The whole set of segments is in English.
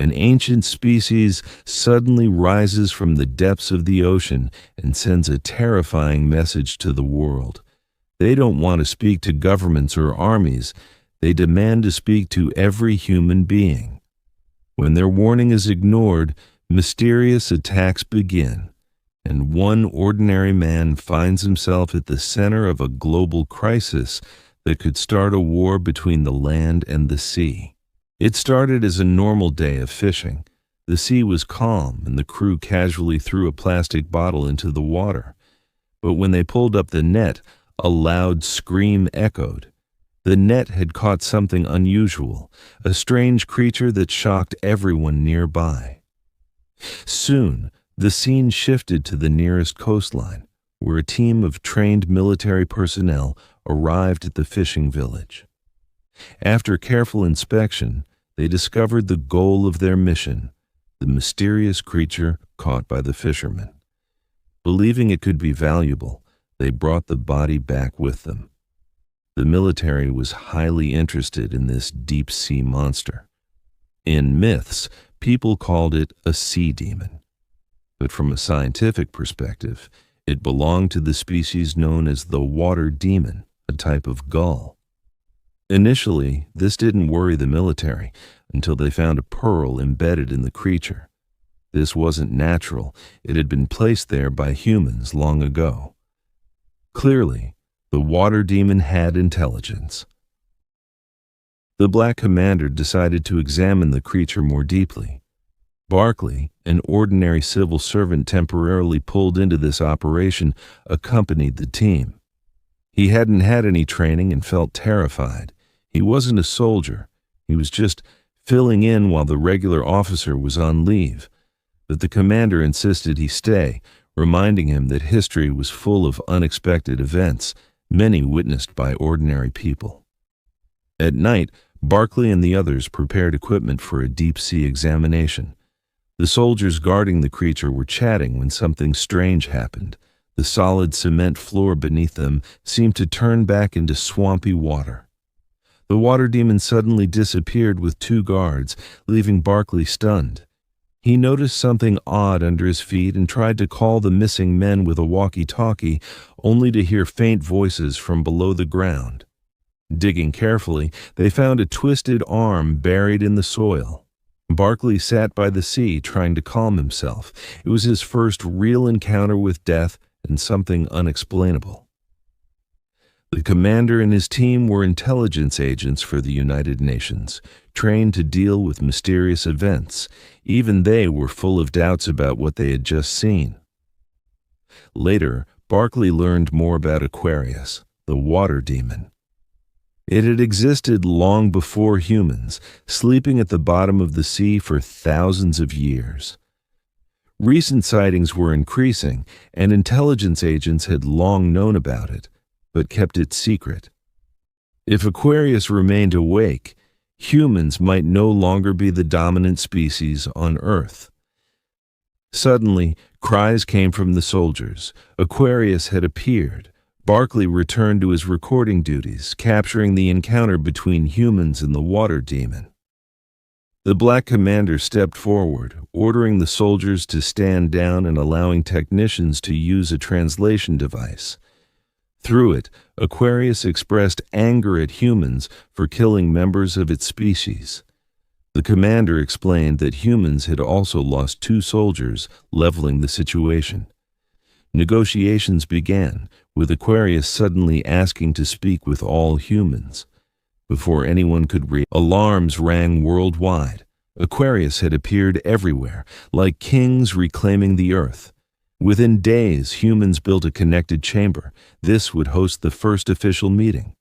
An ancient species suddenly rises from the depths of the ocean and sends a terrifying message to the world. They don't want to speak to governments or armies. They demand to speak to every human being. When their warning is ignored, mysterious attacks begin, and one ordinary man finds himself at the center of a global crisis that could start a war between the land and the sea. It started as a normal day of fishing. The sea was calm, and the crew casually threw a plastic bottle into the water. But when they pulled up the net, a loud scream echoed. The net had caught something unusual, a strange creature that shocked everyone nearby. Soon, the scene shifted to the nearest coastline, where a team of trained military personnel arrived at the fishing village. After careful inspection, they discovered the goal of their mission, the mysterious creature caught by the fishermen. Believing it could be valuable, they brought the body back with them. The military was highly interested in this deep-sea monster. In myths, people called it a sea demon. But from a scientific perspective, it belonged to the species known as the water demon, a type of gull. Initially, this didn't worry the military until they found a pearl embedded in the creature. This wasn't natural. It had been placed there by humans long ago. Clearly, the water demon had intelligence. The Black Commander decided to examine the creature more deeply. Barclay, an ordinary civil servant temporarily pulled into this operation, accompanied the team. He hadn't had any training and felt terrified. He wasn't a soldier. He was just filling in while the regular officer was on leave. But the commander insisted he stay, reminding him that history was full of unexpected events, many witnessed by ordinary people. At night, Barclay and the others prepared equipment for a deep-sea examination. The soldiers guarding the creature were chatting when something strange happened. The solid cement floor beneath them seemed to turn back into swampy water. The water demon suddenly disappeared with 2 guards, leaving Barclay stunned. He noticed something odd under his feet and tried to call the missing men with a walkie-talkie, only to hear faint voices from below the ground. Digging carefully, they found a twisted arm buried in the soil. Barclay sat by the sea, trying to calm himself. It was his first real encounter with death and something unexplainable. The commander and his team were intelligence agents for the United Nations, trained to deal with mysterious events. Even they were full of doubts about what they had just seen. Later, Barclay learned more about Aquarius, the water demon. It had existed long before humans, sleeping at the bottom of the sea for thousands of years. Recent sightings were increasing, and intelligence agents had long known about it, but kept it secret. If Aquarius remained awake, humans might no longer be the dominant species on Earth. Suddenly, cries came from the soldiers. Aquarius had appeared. Barclay returned to his recording duties, capturing the encounter between humans and the water demon. The Black Commander stepped forward, ordering the soldiers to stand down and allowing technicians to use a translation device. Through it, Aquarius expressed anger at humans for killing members of its species. The commander explained that humans had also lost 2 soldiers, leveling the situation. Negotiations began, with Aquarius suddenly asking to speak with all humans. Before anyone could read, alarms rang worldwide. Aquarius had appeared everywhere, like kings reclaiming the earth. Within days, humans built a connected chamber. This would host the first official meeting.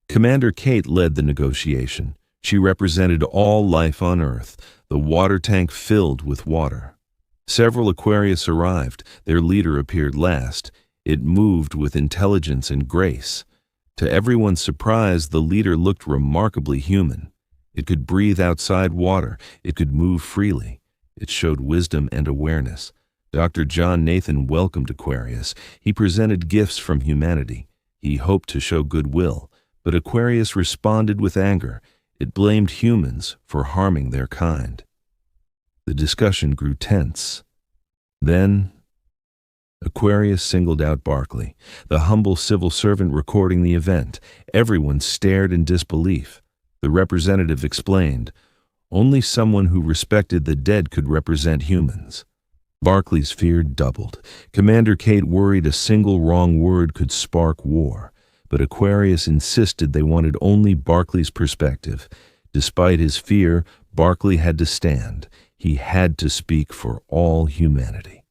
Commander Kate led the negotiation. She represented all life on Earth, the water tank filled with water. Several Aquarius arrived. Their leader appeared last. It moved with intelligence and grace. To everyone's surprise, the leader looked remarkably human. It could breathe outside water. It could move freely. It showed wisdom and awareness. Dr. John Nathan welcomed Aquarius. He presented gifts from humanity. He hoped to show goodwill, but Aquarius responded with anger. It blamed humans for harming their kind. The discussion grew tense. Then, Aquarius singled out Barclay, the humble civil servant recording the event. Everyone stared in disbelief. The representative explained, "Only someone who respected the dead could represent humans." Barclay's fear doubled. Commander Kate worried a single wrong word could spark war. But Aquarius insisted they wanted only Barclay's perspective. Despite his fear, Barclay had to stand. He had to speak for all humanity.